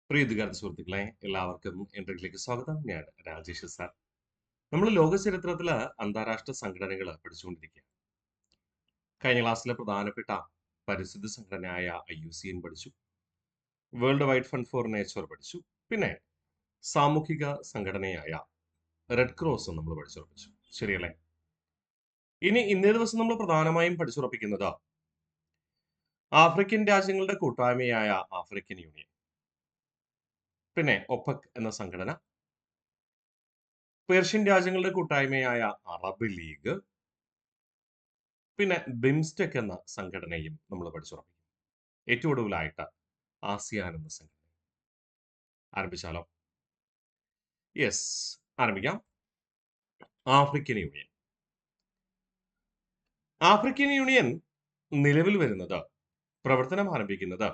പ്രിയ വിദ്യാർത്ഥി സുഹൃത്തുക്കളെ, എല്ലാവർക്കും എൻട്രിയിലേക്ക് സ്വാഗതം. ഞാൻ രാജേഷ് സാർ. നമ്മൾ ലോക ചരിത്രത്തില് അന്താരാഷ്ട്ര സംഘടനകൾ പഠിച്ചുകൊണ്ടിരിക്കുകയാണ്. കഴിഞ്ഞ ക്ലാസ്സിലെ പ്രധാനപ്പെട്ട പരിസ്ഥിതി സംഘടനയായ IUCN പഠിച്ചു, world wide fund for nature പഠിച്ചു, പിന്നെ സാമൂഹിക സംഘടനയായ റെഡ് ക്രോസ് നമ്മൾ പഠിച്ചുറപ്പിച്ചു. ശരിയല്ലേ? ഇനി ഇന്നേ ദിവസം നമ്മൾ പ്രധാനമായും പഠിച്ചുറപ്പിക്കുന്നത് ആഫ്രിക്കൻ രാജ്യങ്ങളുടെ കൂട്ടായ്മയായ ആഫ്രിക്കൻ യൂണിയൻ, പിന്നെ ഒപെക് എന്ന സംഘടന, പേർഷ്യൻ രാജ്യങ്ങളുടെ കൂട്ടായ്മയായ അറബ് ലീഗ്, പിന്നെ ബിംസ്റ്റെക് എന്ന സംഘടനയും നമ്മൾ പഠിച്ചുറപ്പിക്കും. ഏറ്റവും ഒടുവിലായിട്ട് ആസിയാൻ എന്ന സംഘടന. ആരംഭിച്ചാലോ? യെസ്, ആരംഭിക്കാം. African union. ആഫ്രിക്കൻ യൂണിയൻ നിലവിൽ വരുന്നത്, പ്രവർത്തനം ആരംഭിക്കുന്നത്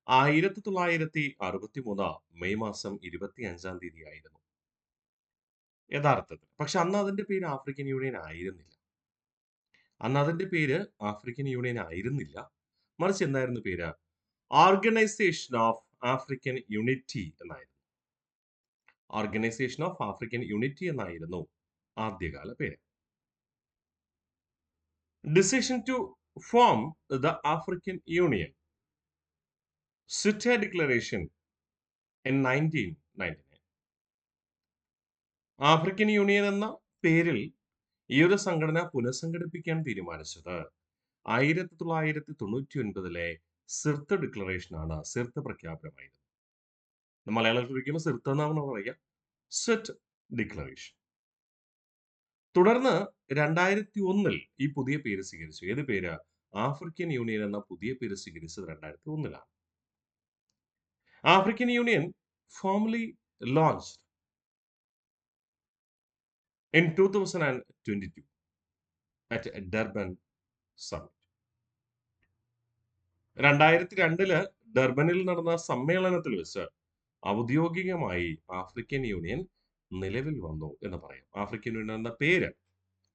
1963 മെയ് മാസം 25-ാം തീയതി ആയിരുന്നു യഥാർത്ഥത്തിൽ. പക്ഷെ അന്ന് അതിന്റെ പേര് ആഫ്രിക്കൻ യൂണിയൻ ആയിരുന്നില്ല. മറിച്ച് എന്തായിരുന്നു പേര്? ഓർഗനൈസേഷൻ ഓഫ് ആഫ്രിക്കൻ യൂണിറ്റി എന്നായിരുന്നു. ഓർഗനൈസേഷൻ ഓഫ് ആഫ്രിക്കൻ യൂണിറ്റി എന്നായിരുന്നു ആദ്യകാല പേര്. Decision to form the African union, Sirte declaration in 1999. African union എന്ന പേരിൽ ഈ ഒരു സംഘടന പുനഃസംഘടിപ്പിക്കാൻ തീരുമാനിച്ചത് 1999 സിർത്ത ഡിക്ലറേഷൻ ആണ്. സിർത്ത പ്രഖ്യാപനമായിരുന്നു. മലയാളത്തിൽ വിളിക്കുമ്പോൾ സിർത്ത എന്നാണ് പറയുക. Set declaration. തുടർന്ന് 2001 ഈ പുതിയ പേര് സ്വീകരിച്ചു. ഏത് പേര്? ആഫ്രിക്കൻ യൂണിയൻ എന്ന പുതിയ പേര് സ്വീകരിച്ചത് 2001 African union formally launched in 2022 at Durban Summit. 2002 ഡർബനിൽ നടന്ന സമ്മേളനത്തിൽ വെച്ച് ഔദ്യോഗികമായി ആഫ്രിക്കൻ യൂണിയൻ നിലവിൽ വന്നു എന്ന് പറയാം. ആഫ്രിക്കൻ യൂണിയൻ എന്ന പേര്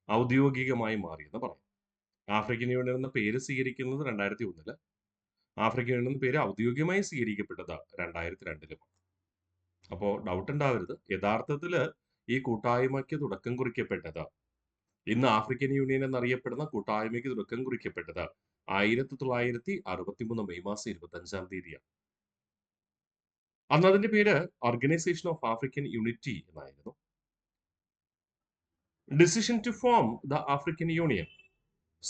ഔദ്യോഗികമായി മാറി എന്ന് പറയാം. ആഫ്രിക്കൻ യൂണിയൻ എന്ന പേര് സ്വീകരിക്കുന്നത് 2001. ആഫ്രിക്കൻ യൂണിയൻ എന്ന പേര് ഔദ്യോഗികമായി സ്വീകരിക്കപ്പെട്ടത് 2002. അപ്പോൾ ഡൗട്ട് ഉണ്ടാവരുത്, യഥാർത്ഥത്തില് ഈ കൂട്ടായ്മയ്ക്ക് തുടക്കം കുറിക്കപ്പെട്ടത്, ഇന്ന് ആഫ്രിക്കൻ യൂണിയൻ എന്നറിയപ്പെടുന്ന കൂട്ടായ്മയ്ക്ക് തുടക്കം കുറിക്കപ്പെട്ടത് 1963 മെയ് മാസം 25-ാം തീയതിയാണ്. അന്ന് അതിന്റെ പേര് ഓർഗനൈസേഷൻ ഓഫ് ആഫ്രിക്കൻ യൂണിറ്റി എന്നായിരുന്നു. Decision to form the African union,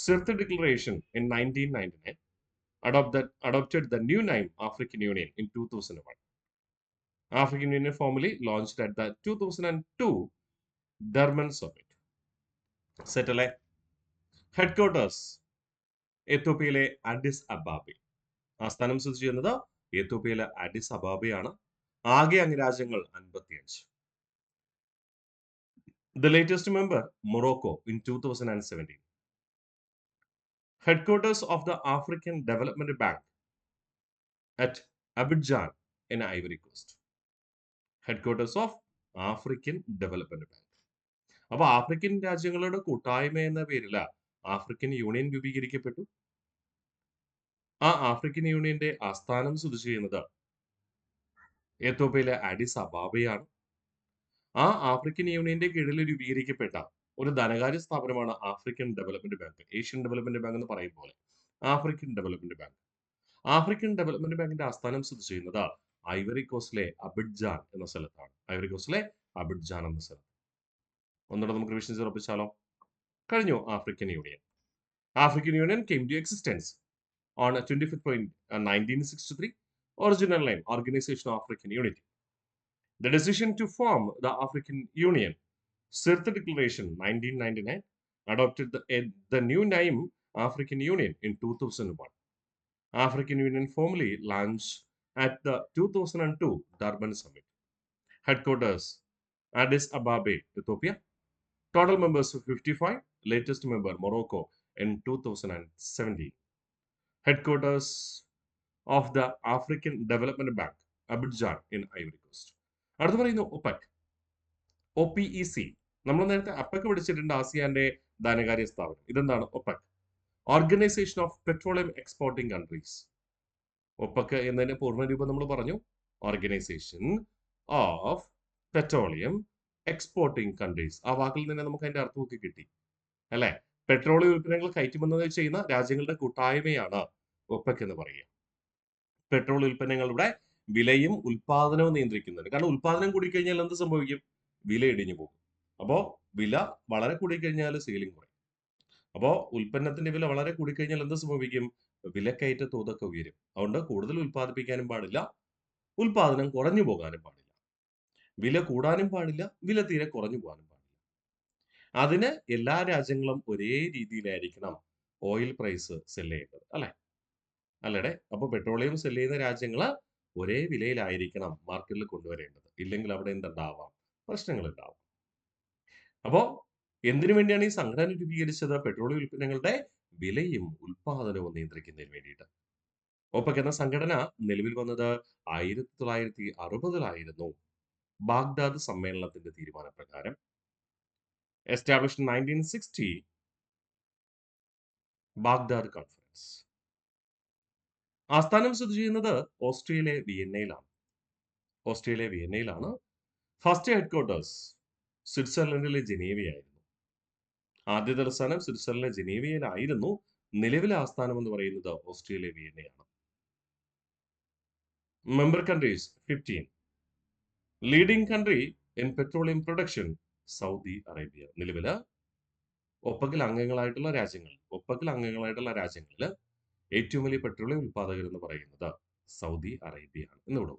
Sirte declaration in 1999, adopted the new name African Union in 2001. African Union formally launched at the 2002 Durban Summit. സെറ്റല്ലേ? ഹെഡ്ക്വാർട്ടേഴ്സ് എത്യോപ്യയിലെ അഡിസ് അബാബെ. ആസ്ഥാനം സ്ഥിതി ചെയ്യുന്നത് എത്യോപ്യയിലെ അഡിസ് അബാബയാണ്. ആകെ അംഗരാജ്യങ്ങൾ 55. The latest member, Morocco, in 2017. Headquarters of the African Development Bank at Abidjan in Ivory Coast. Headquarters of African Development Bank. അപ്പൊ African രാജ്യങ്ങളുടെ കൂട്ടായ്മ എന്ന പേരില് ആഫ്രിക്കൻ യൂണിയൻ രൂപീകരിക്കപ്പെട്ടു. ആ ആഫ്രിക്കൻ യൂണിയന്റെ ആസ്ഥാനം സ്ഥിതി ചെയ്യുന്നത് എത്യോപ്യയിലെ അഡിസ് അബാബയാണ്. ആ ആഫ്രിക്കൻ യൂണിയന്റെ കീഴിൽ രൂപീകരിക്കപ്പെട്ട ഒരു ധനകാര്യ സ്ഥാപനമാണ് African development bank. Asian development bank എന്ന് പറയും പോലെ African development bank. African development ബാങ്കിന്റെ ആസ്ഥാനം സ്ഥിതി ചെയ്യുന്നത് ഐവറി കോസ്റ്റിലെ അബിഡ്ജാൻ എന്ന സ്ഥലത്താണ്. ഐവറി കോസ്റ്റിലെ അബിഡ്ജാൻ എന്ന സ്ഥലം. ഒന്നുകൂടെ നമുക്ക് റിവിഷൻ ഉറപ്പിച്ചാലോ? കഴിഞ്ഞു African union. African union came to existence on 1963. Original name, Organization of African Unity. The decision to form the African Union, Sirte Declaration 1999, adopted the new name African Union in 2001. African Union formally launched at the 2002 Durban Summit. Headquarters, Addis Ababa, Ethiopia. Total members 55. Latest member, Morocco, in 2017. Headquarters of the African Development Bank, Abidjan in Ivory Coast. അടുത്ത് പറയുന്നു OPEC. OPEC. നമ്മൾ നേരത്തെ apex പഠിച്ചിട്ടുണ്ട്, ആസിയാന്റെ ധനകാര്യ സ്ഥാപനം. ഇതെന്താണ് OPEC? Organisation of petroleum exporting countries. OPEC എന്നതിന്റെ പൂർണ്ണരൂപം നമ്മൾ പറഞ്ഞു, organisation of petroleum exporting countries. ആ വാക്കിൽ നിന്ന് നമുക്ക് അതിന്റെ അർത്ഥമൊക്കെ കിട്ടി അല്ലെ. പെട്രോളിയം ഉൽപ്പന്നങ്ങൾ കയറ്റുമതി ചെയ്യുന്ന രാജ്യങ്ങളുടെ കൂട്ടായ്മയാണ് ഒപെക് എന്ന് പറയുക. പെട്രോൾ ഉൽപ്പന്നങ്ങളുടെ വിലയും ഉൽപാദനവും നിയന്ത്രിക്കുന്നുണ്ട്. കാരണം ഉൽപാദനം കൂടിക്കഴിഞ്ഞാൽ എന്ത് സംഭവിക്കും? വില ഇടിഞ്ഞു പോകും. അപ്പോൾ വില വളരെ കൂടിക്കഴിഞ്ഞാൽ സെയിലിംഗ് കുറയും. അപ്പോൾ ഉൽപ്പന്നത്തിന്റെ വില വളരെ കൂടിക്കഴിഞ്ഞാൽ എന്ത് സംഭവിക്കും? വിലക്കയറ്റ തോതൊക്കെ ഉയരും. അതുകൊണ്ട് കൂടുതൽ ഉൽപ്പാദിപ്പിക്കാനും പാടില്ല, ഉൽപാദനം കുറഞ്ഞു പോകാനും പാടില്ല. വില കൂടാനും പാടില്ല, വില തീരെ കുറഞ്ഞു പോകാനും പാടില്ല. അതിന് എല്ലാ രാജ്യങ്ങളും ഒരേ രീതിയിലായിരിക്കണം ഓയിൽ പ്രൈസ് സെല് ചെയ്യേണ്ടത് അല്ലെ. അല്ലടെ. അപ്പൊ പെട്രോളിയം സെല് ചെയ്യുന്ന രാജ്യങ്ങള് ഒരേ വിലയിലായിരിക്കണം മാർക്കറ്റിൽ കൊണ്ടുവരേണ്ടത്. ഇല്ലെങ്കിൽ അവിടെ എന്തുണ്ടാവാം? പ്രശ്നങ്ങൾ ഉണ്ടാവും. അപ്പോ എന്തിനു വേണ്ടിയാണ് ഈ സംഘടന രൂപീകരിച്ചത്? പെട്രോളിയം ഉൽപ്പന്നങ്ങളുടെ വിലയും ഉൽപാദനവും നിയന്ത്രിക്കുന്നതിന് വേണ്ടിയിട്ട്. ഒപെക് എന്ന സംഘടന നിലവിൽ വന്നത് 1960-ലായിരുന്നു. ബാഗ്ദാദ് സമ്മേളനത്തിന്റെ തീരുമാനപ്രകാരം. Established 1960 Baghdad conference. ആസ്ഥാനം സ്ഥിതി ചെയ്യുന്നത് ഓസ്ട്രിയയിലെ വിയന്നയിലാണ്. First headquarters സ്വിറ്റ്സർലൻഡിലെ ജനീവയായിരുന്നു. ആദ്യ തലസ്ഥാനം സ്വിറ്റ്സർലൻഡിലെ ജനീവയിലായിരുന്നു. നിലവിലെ ആസ്ഥാനം എന്ന് പറയുന്നത് ഓസ്ട്രിയയിലെ വിയന്നയാണ്. Member countries 15. Leading country in petroleum production Saudi Arabia. നിലവില് ഒപെകിൽ അംഗങ്ങളായിട്ടുള്ള രാജ്യങ്ങളിൽ ഏറ്റവും വലിയ പെട്രോളിയം ഉൽപാദകർ എന്ന് പറയുന്നത് സൗദി അറേബ്യയാണ് എന്നിവിടെ.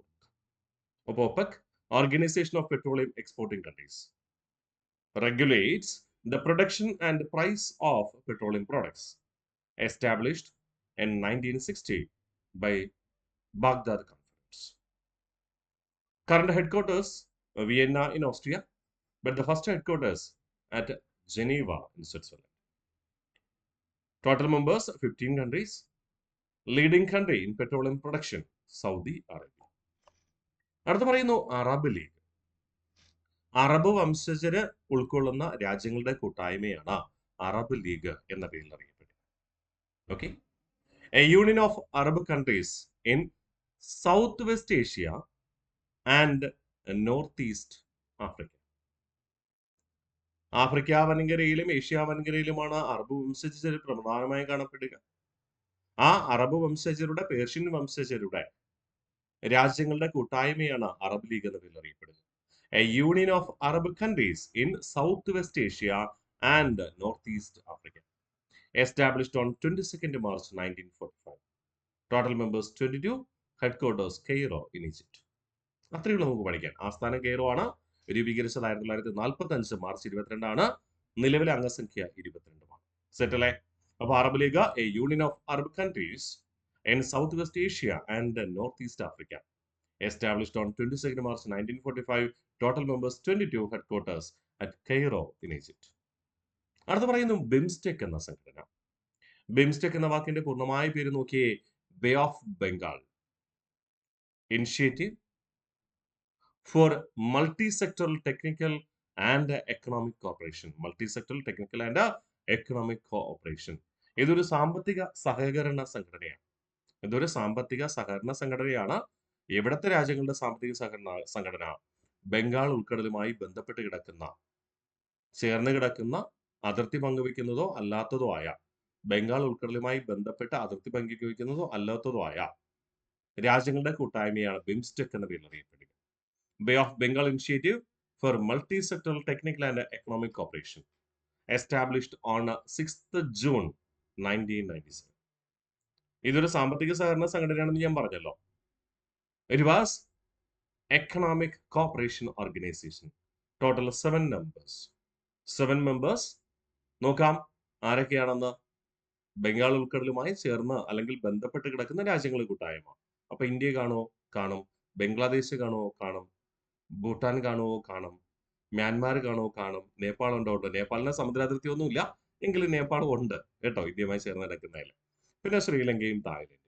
അപ്പോൾ OPEC, organisation of petroleum exporting countries, regulates the production and price of petroleum products, established in 1960 by Baghdad Conference. Current headquarters Vienna in Austria, but the first headquarters at Geneva in Switzerland. Total members 15 countries. Leading country in petroleum production Saudi Arabia. അടുത്ത പറയുന്നു Arab league. Arab വംശജര് ഉൾക്കൊള്ളുന്ന രാജ്യങ്ങളുടെ കൂട്ടായ്മയാണ് Arab league എന്ന പേരിൽ അറിയപ്പെടുന്നത്. Okay. A union of Arab countries in south west Asia and north east Africa. Africa വൻകരയിലും Asia വൻകരയിലുമാണ് അറബ് വംശജർ പ്രധാനമായും കാണപ്പെടുക. ആ അറബ് വംശജരുടെ, പേർഷ്യൻ വംശജരുടെ രാജ്യങ്ങളുടെ കൂട്ടായ്മയാണ് അറബ് ലീഗ് എന്ന പേരിൽ അറിയപ്പെടുന്നത്. A union of Arab countries in Southwest Asia and Northeast Africa. Established on 22nd March 1945. Total members 22. Headquarters Cairo in Egypt. അത്രയുള്ള നമുക്ക് പഠിക്കാൻ. ആസ്ഥാനം കെയ്റോ ആണ്. രൂപീകരിച്ചത് 1945 മാർച്ച് 22 നിലവിലെ അംഗസംഖ്യ 22. സെറ്റല്ലേ? അപ്പൊ Arab league A union of Arab countries in south west Asia and north east Africa. Established on 22nd March 1945. Total members 22. Headquarters at Cairo in Egypt. അടുത്ത പറയുന്നു ബിംസ്റ്റെക് എന്ന സംഘടന. ബിംസ്റ്റെക് എന്ന വാക്കിന്റെ പൂർണ്ണമായ പേര് നോക്കിയേ. Bay of Bengal initiative for multi sectoral technical and economic corporation. Multi sectoral technical and economic cooperation. ഇതൊരു സാമ്പത്തിക സഹകരണ സംഘടനയാണ്. എവിടത്തെ രാജ്യങ്ങളുടെ സാമ്പത്തിക സംഘടന? ബംഗാൾ ഉൾക്കടലുമായി ബന്ധപ്പെട്ട് ചേർന്ന് കിടക്കുന്ന, അതിർത്തി പങ്കുവെക്കുന്നതോ അല്ലാത്തതോ ആയ, ബംഗാൾ ഉൾക്കടലുമായി ബന്ധപ്പെട്ട് അതിർത്തി പങ്കുവെക്കുന്നതോ അല്ലാത്തതോ ആയ രാജ്യങ്ങളുടെ കൂട്ടായ്മയാണ് ബിംസ്റ്റെക് എന്ന പേരിൽ അറിയപ്പെടുക. Bay of Bengal initiative for multi sectoral technical and economic corporation. Established on 6th June 1997. ഇതൊരു സാമ്പത്തിക സഹകരണ സംഘടനയാണെന്ന് ഞാൻ പറഞ്ഞല്ലോ. It was Economic Cooperation Organization. Total 7 members. 7 members. നോക്കാം ആരൊക്കെയാണെന്ന്. ബംഗാൾ ഉൾക്കടലുമായി ചേർന്ന് അല്ലെങ്കിൽ ബന്ധപ്പെട്ട് കിടക്കുന്ന രാജ്യങ്ങൾ കൂട്ടായ്മ. അപ്പൊ ഇന്ത്യ കാണുമോ? കാണും. ബംഗ്ലാദേശ് കാണുമോ? കാണും. ഭൂട്ടാൻ കാണുമോ? കാണും. മ്യാൻമാർ കാണുമോ? കാണും. നേപ്പാൾ ഉണ്ടോ? ഉണ്ട്. നേപ്പാളിന് സമുദ്രാതിർത്തി ഒന്നുമില്ല, എങ്കിലും നേപ്പാളും ഉണ്ട് കേട്ടോ, ഇന്ത്യയുമായി ചേർന്ന് കിടക്കുന്നതിൽ. പിന്നെ ശ്രീലങ്കയും തായ്ലൻഡും.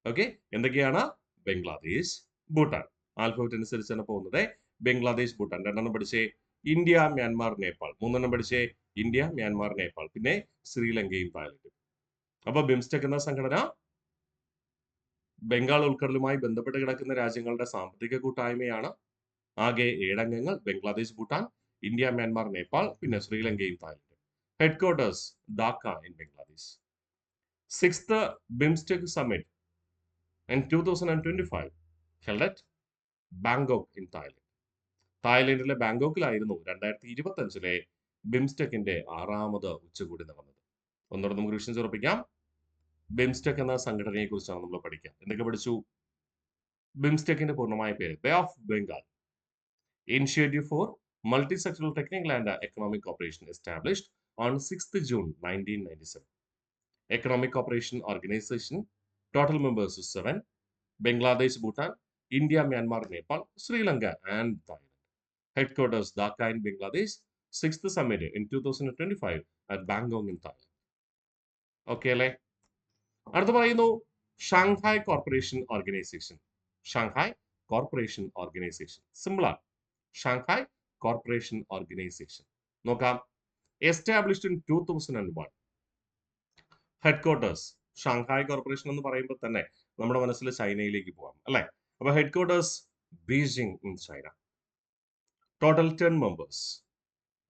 ഓക്കെ. എന്തൊക്കെയാണ്? ബംഗ്ലാദേശ്, ഭൂട്ടാൻ. ആൽഫബറ്റ് അനുസരിച്ചാണ് പോകുന്നത്. ബംഗ്ലാദേശ്, ഭൂട്ടാൻ. 2 പഠിച്ചേ. India, Myanmar, Nepal. 3 പഠിച്ചേ. India, Myanmar, Nepal. പിന്നെ ശ്രീലങ്കയും തായ്ലൻഡും. അപ്പൊ ബിംസ്റ്റെക് എന്ന സംഘടന ബംഗാൾ ഉൾക്കടലുമായി ബന്ധപ്പെട്ട് കിടക്കുന്ന രാജ്യങ്ങളുടെ സാമ്പത്തിക കൂട്ടായ്മയാണ്. ആകെ 7 അംഗങ്ങൾ. ബംഗ്ലാദേശ്, ഭൂട്ടാൻ, ഇന്ത്യ, മ്യാൻമാർ, നേപ്പാൾ, പിന്നെ ശ്രീലങ്കയും തായ്ലൻഡും. Headquarters Dhaka in Bangladesh. 6th BIMSTEC Summit in 2025 held at Bangkok in Thailand. തായ്ലൻഡിലെ ബാങ്കോക്കിലായിരുന്നു 2025 ബിംസ്റ്റെക്കിന്റെ 6ാമത് ഉച്ചകോടി നടന്നത്. ഒന്നുകൂടെ നമുക്ക് വിഷയം ഉറപ്പിക്കാം. ബിംസ്റ്റെക് എന്ന സംഘടനയെ കുറിച്ചാണ് നമ്മൾ പഠിക്കുക. എന്തൊക്കെ പഠിച്ചു? ബിംസ്റ്റെക്കിന്റെ പൂർണ്ണമായ പേര് bay of Bengal initiative for multi sectoral technical and economic corporation established on 6th June 1997. Economic corporation organisation. Total members 7. Bangladesh, Bhutan, India, Myanmar, Nepal, Sri Lanka and Thailand. Headquarters Dhaka in Bangladesh. 6th Summit in 2025 at Bangkok in Thailand. Okay അല്ലേ? അടുത്ത പറയുന്നു Shanghai corporation organisation. Shanghai corporation organisation സിമ്പിളാണ്. Shanghai corporation organisation നോക്കാം. Established in 2001. Headquarters Shanghai corporation എന്ന് പറയുമ്പോൾ തന്നെ നമ്മുടെ മനസ്സിൽ ചൈനയിലേക്ക് പോകാം അല്ലേ? അപ്പൊ headquarters Beijing in China. Total 10 members.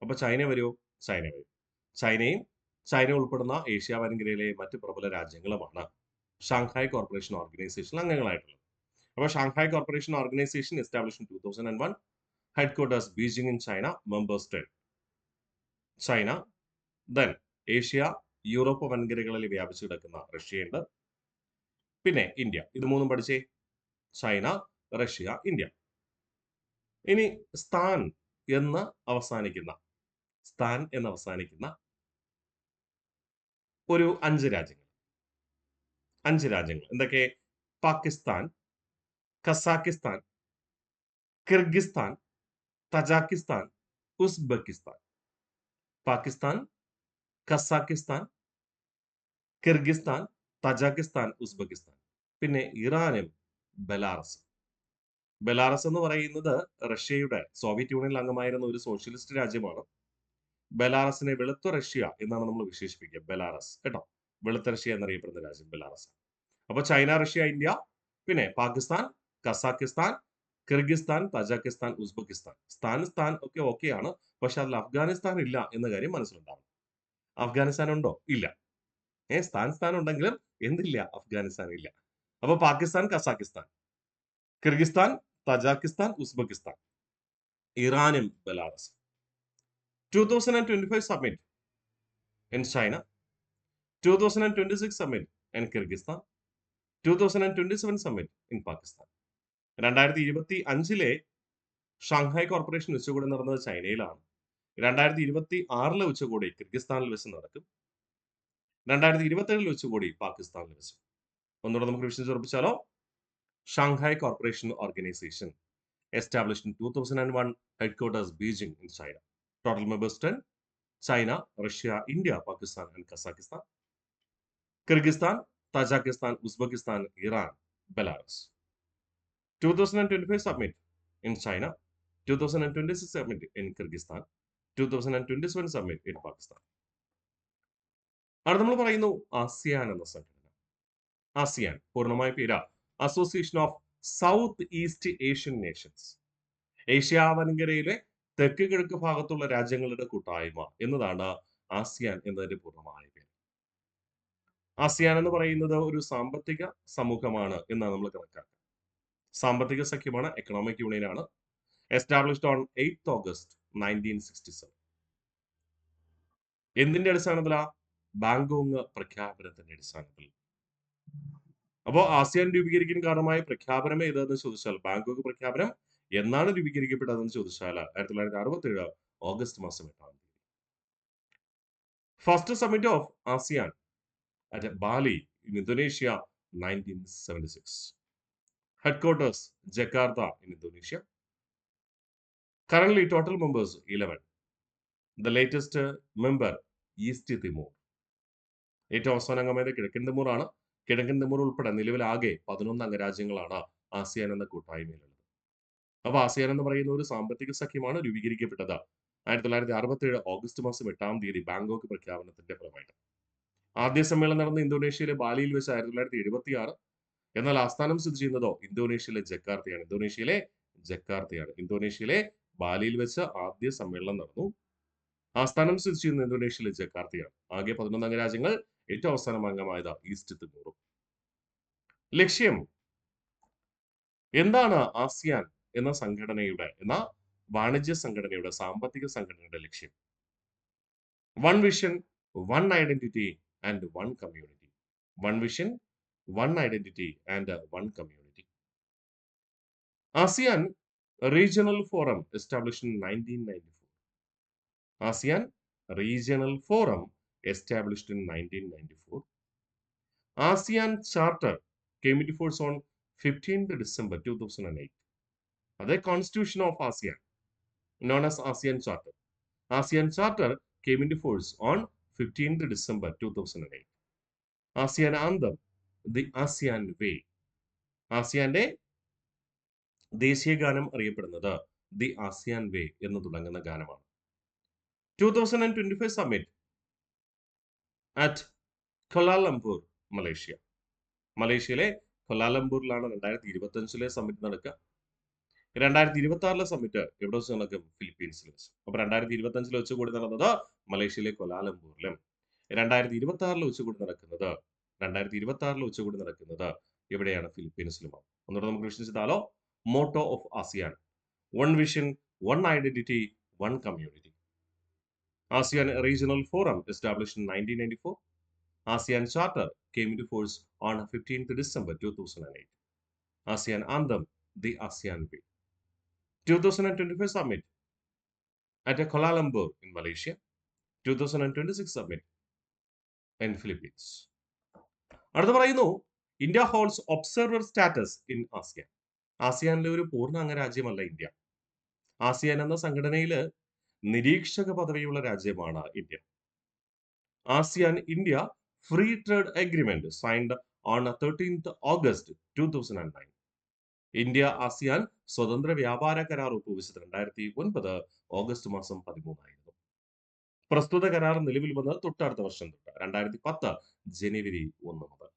അപ്പൊ ചൈന വരുമോ? ചൈന വരും. ചൈനയും ചൈന ഉൾപ്പെടുന്ന ഏഷ്യ വൻകരയിലെ മറ്റ് പ്രബല രാജ്യങ്ങളുമാണ് ഷാങ്ഹായ് കോർപ്പറേഷൻ ഓർഗനൈസേഷൻ അംഗങ്ങളായിട്ടുള്ളത്. അപ്പോൾ Shanghai corporation organisation established in 2001. Headquarters Beijing in China. Members 10. China, then Asia, Europe വൻകരകളിൽ വ്യാപിച്ചു കിടക്കുന്ന റഷ്യയുണ്ട്, പിന്നെ ഇന്ത്യ. ഇത് മൂന്നും പഠിച്ചേ. China, Russia, India. ഇനി സ്ഥാൻ എന്ന് അവസാനിക്കുന്ന ഒരു 5 രാജ്യങ്ങൾ. എന്തൊക്കെ? Pakistan, Kazakhstan, Kyrgyzstan, Tajikistan, Uzbekistan. Pakistan, Kazakhstan, Kyrgyzstan, Tajikistan, Uzbekistan. പിന്നെ ഇറാനും ബെലാറസും. ബെലാറസ് എന്ന് പറയുന്നത് റഷ്യയുടെ സോവിയറ്റ് യൂണിയനിൽ അംഗമായിരുന്ന ഒരു സോഷ്യലിസ്റ്റ് രാജ്യമാണ്. ബെലാറസിനെ വെളുത്ത റഷ്യ എന്നാണ് നമ്മൾ വിശേഷിപ്പിക്കുക. ബെലാറസ് കേട്ടോ, വെളുത്ത റഷ്യ എന്നറിയപ്പെടുന്ന രാജ്യം ബെലാറസ്. അപ്പൊ ചൈന, റഷ്യ, ഇന്ത്യ, പിന്നെ Pakistan, Kazakhstan, Kyrgyzstan, Tajikistan, Uzbekistan. സ്ഥാൻ ഒക്കെ ഓക്കെയാണ്. പക്ഷെ അതിൽ അഫ്ഗാനിസ്ഥാൻ ഇല്ല എന്ന കാര്യം മനസ്സിലുണ്ടാവും. അഫ്ഗാനിസ്ഥാൻ ഉണ്ടോ? ഇല്ല. സ്ഥാൻ ഉണ്ടെങ്കിലും എന്തില്ല? അഫ്ഗാനിസ്ഥാൻ ഇല്ല. അപ്പൊ Pakistan, Kazakhstan, Kyrgyzstan, Tajikistan, Uzbekistan, ഇറാനും Belarus. 2025 summit in China. 2026 summit in Kyrgyzstan. 2027 summit in Pakistan. 2025 Shanghai corporation ഉച്ചകോടി നടന്നത് ചൈനയിലാണ്. 2026 ഉച്ചകോടി കിർഗിസ്ഥാനിൽ വെച്ച് നടക്കും. 2027 ഉച്ചകോടി പാകിസ്ഥാനിൽ വെച്ച്. ഒന്നുകൂടെ നമുക്ക് വിഷയം ഉറപ്പിച്ചാലോ? Shanghai corporation organisation established in 2001. Headquarters Beijing in China. Total members 10. China, Russia, India, Pakistan and Kazakhstan. Kyrgyzstan, Tajikistan, Uzbekistan, Iran, Belarus. 2025 summit in China. 2026 summit in Kyrgyzstan. 2027 summit in Pakistan. അടുത്ത നമ്മൾ പറയുന്നു ASEAN എന്ന സംഘടന. ASEAN പൂർണ്ണമായ പേര് association of south east Asian nations. Asia വൻകരയിലെ തെക്ക് കിഴക്ക് ഭാഗത്തുള്ള രാജ്യങ്ങളുടെ കൂട്ടായ്മ എന്നതാണ് ആസിയാൻ എന്നതിന്റെ പൂർണ്ണമായ പേര്. ആസിയാൻ എന്ന് പറയുന്നത് ഒരു സാമ്പത്തിക സമൂഹമാണ് എന്നാണ് നമ്മൾ കണക്കാക്കുക. സാമ്പത്തിക സഖ്യമാണ്, എക്കണോമിക് യൂണിയൻ ആണ്. Established on 8th August 1967. എന്തിന്റെ അടിസ്ഥാനത്തിലാ? ബാങ്കോങ് പ്രഖ്യാപനത്തിന്റെ അടിസ്ഥാനത്തിൽ. അപ്പോ ആസിയാൻ രൂപീകരിക്കാൻ കാരണമായ പ്രഖ്യാപനം ഏതെന്ന് ചോദിച്ചാൽ ബാങ്കോക്ക് പ്രഖ്യാപനം. എന്നാണ് രൂപീകരിക്കപ്പെട്ടതെന്ന് ചോദിച്ചാൽ 1967 ഓഗസ്റ്റ് മാസം 8-ാം തീയതി. First summit of ASEAN at Bali in Indonesia 1976. Headquarters Jakarta in Indonesia. Currently total members 11. The latest member East Timor. ഏറ്റവും അവസാന അംഗമായത് കിഴക്കൻ തിമൂർ ആണ്. കിഴക്കൻ തിമൂർ ഉൾപ്പെടെ നിലവിലാകെ 11 അംഗരാജ്യങ്ങളാണ് ആസിയാൻ എന്ന കൂട്ടായ്മയിലുള്ളത്. അപ്പൊ ആസിയാൻ എന്ന് പറയുന്ന ഒരു സാമ്പത്തിക സഖ്യമാണ് രൂപീകരിക്കപ്പെട്ടത് 1967 ഓഗസ്റ്റ് മാസം 8-ാം തീയതി ബാങ്കോക്ക് പ്രഖ്യാപനത്തിന്റെ ഫലമായിട്ട്. ആദ്യ സമ്മേളനം നടന്ന ഇന്തോനേഷ്യയിലെ ബാലിയിൽ വെച്ച് 1976. എന്നാൽ ആസ്ഥാനം സ്ഥിതി ചെയ്യുന്നതോ ഇന്തോനേഷ്യയിലെ ജക്കാർത്തയാണ്. ഇന്തോനേഷ്യയിലെ ബാലിയിൽ വെച്ച് ആദ്യ സമ്മേളനം നടന്നു. ആസ്ഥാനം സ്ഥിതി ചെയ്യുന്നത് ഇന്തോനേഷ്യയിലെ ജക്കാർത്തയാണ്. ആകെ 11 അംഗ രാജ്യങ്ങൾ. ഏറ്റവും അവസാനം അംഗമായത് ഈസ്റ്റ് തിമോറും. ലക്ഷ്യം എന്താണ് ആസിയാൻ എന്ന വാണിജ്യ സംഘടനയുടെ, സാമ്പത്തിക സംഘടനയുടെ ലക്ഷ്യം? One vision, one identity and one community. One vision, one identity and one community. ASEAN Regional Forum established in 1994. ASEAN Regional Forum established in 1994. ASEAN Charter came into force on 15th December 2008. The Constitution of ASEAN, known as ASEAN Charter. ASEAN Charter came into force on 15th December 2008. ASEAN Anthem, The ASEAN Way. ആസിയാന്റെ ദേശീയ ഗാനം അറിയപ്പെടുന്നത് the ASEAN വേ എന്ന് തുടങ്ങുന്ന ഗാനമാണ്. 2025 summit at Kuala Lumpur, Malaysia. മലേഷ്യയിലെ കൊലാലംപൂരിലാണ് 2025 summit നടക്കുക. 2026 summit എവിടെ വെച്ച് നടക്കും? ഫിലിപ്പീൻസിൽ വെച്ച്. അപ്പൊ 2025 ഉച്ചകോടി നടന്നത് മലേഷ്യയിലെ കൊലാലംപൂരിലും, 2026 ഉച്ചകോടി നടക്കുന്നത് എവിടെയാണ്? ഫിലിപ്പീൻസിലുമാണ്. ഒന്നുകൂടെ നമുക്ക് വിഷയം ചെയ്താലോ? Motto of ASEAN, one vision, one identity, one community. ASEAN Regional Forum established in 1994. ASEAN Charter came into force on 15th December 2008. ASEAN Anthem, The ASEAN Way. 2025 Summit at Kuala Lumpur in Malaysia. 2026 Summit in Philippines. അടുത്ത പറയുന്നു, India holds observer status in ASEAN. ആസിയാനിലെ ഒരു പൂർണ്ണ അംഗരാജ്യമല്ല India. ASEAN എന്ന സംഘടനയിൽ നിരീക്ഷക പദവിയുള്ള രാജ്യമാണ് India. ASEAN India Free Trade Agreement signed on 13th August 2009. India ASEAN സ്വതന്ത്ര വ്യാപാര കരാർ ഒപ്പുവെച്ചത് 2009 ഓഗസ്റ്റ് മാസം 13 പ്രസ്തുത കരാർ നിലവിൽ വന്നത് തൊട്ടടുത്ത വർഷം തൊട്ട് 2010 ജനുവരി 1 മുതൽ.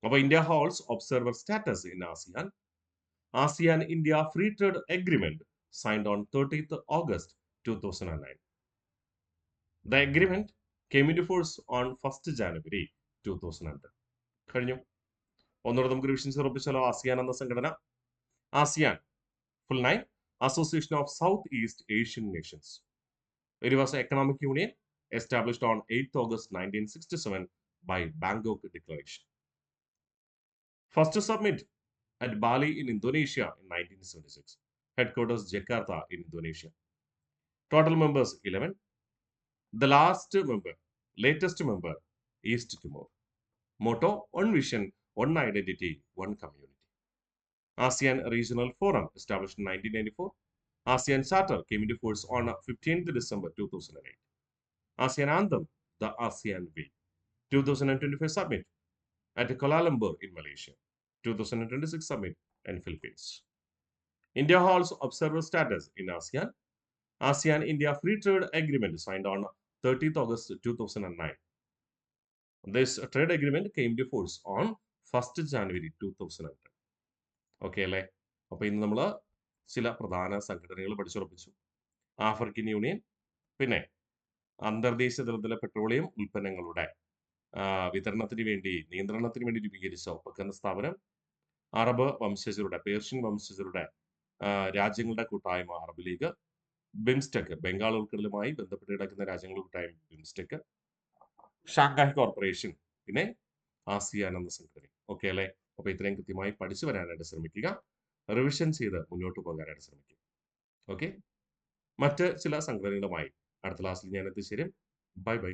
അപ്പൊ India holds observer status in ASEAN. ASEAN India Free Trade Agreement signed on 30th August 2009. The agreement came into force on 1st January 2010. കഴിഞ്ഞു. ഒന്നുകൂടെ നമുക്ക് റിവിഷൻ ഉറപ്പിച്ചാലോ? ആസിയാൻ എന്ന സംഘടന, ASEAN full name, Association of Southeast Asian Nations. It was an economic union established on 8th August 1967 by Bangkok Declaration. First summit at Bali in Indonesia in 1976. Headquarters Jakarta in Indonesia. Total members 11. The latest member, East Timor. Motto, one vision, one identity, one community. ASEAN Regional Forum established in 1994. ASEAN Charter came into force on 15th December 2008. ASEAN Anthem, The ASEAN Way. 2025 Summit at Kuala Lumpur in Malaysia. 2026 Summit in Philippines. India holds observer status in ASEAN. ASEAN India Free Trade Agreement signed on 30th August 2009. This trade agreement came into force on 1st January 2010. Okay അല്ലേ? അപ്പൊ ഇന്ന് നമ്മൾ ചില പ്രധാന സംഘടനകൾ പഠിച്ചുറപ്പിച്ചു. African union, പിന്നെ അന്തർദേശീയ തലത്തിലെ പെട്രോളിയം ഉൽപ്പന്നങ്ങളുടെ നിയന്ത്രണത്തിന് വേണ്ടി രൂപീകരിച്ച ഒപെക് എന്ന സ്ഥാപനം, അറബ് വംശജരുടെ, പേർഷ്യൻ വംശജരുടെ രാജ്യങ്ങളുടെ കൂട്ടായ്മ അറബ് ലീഗ്, ബിംസ്റ്റെക്, ബംഗാൾ ഉൾക്കടലുമായി ബന്ധപ്പെട്ട് കിടക്കുന്ന രാജ്യങ്ങളുടെ കൂട്ടായ്മ ബിംസ്റ്റെക്, ഷാങ്ഹായ് കോർപ്പറേഷൻ, പിന്നെ ആസിയാൻ എന്ന സംഘടന. ഓക്കെ അല്ലേ? അപ്പൊ ഇത്രയും കൃത്യമായി പഠിച്ചു വരാനായിട്ട് ശ്രമിക്കുക, റിവിഷൻ ചെയ്ത് മുന്നോട്ട് പോകാനായിട്ട് ശ്രമിക്കുക. ഓക്കെ, മറ്റ് ചില സംഘടനകളുമായി അടുത്ത ക്ലാസ്സിൽ ഞാൻ എത്തിച്ചേരും. Bye bye.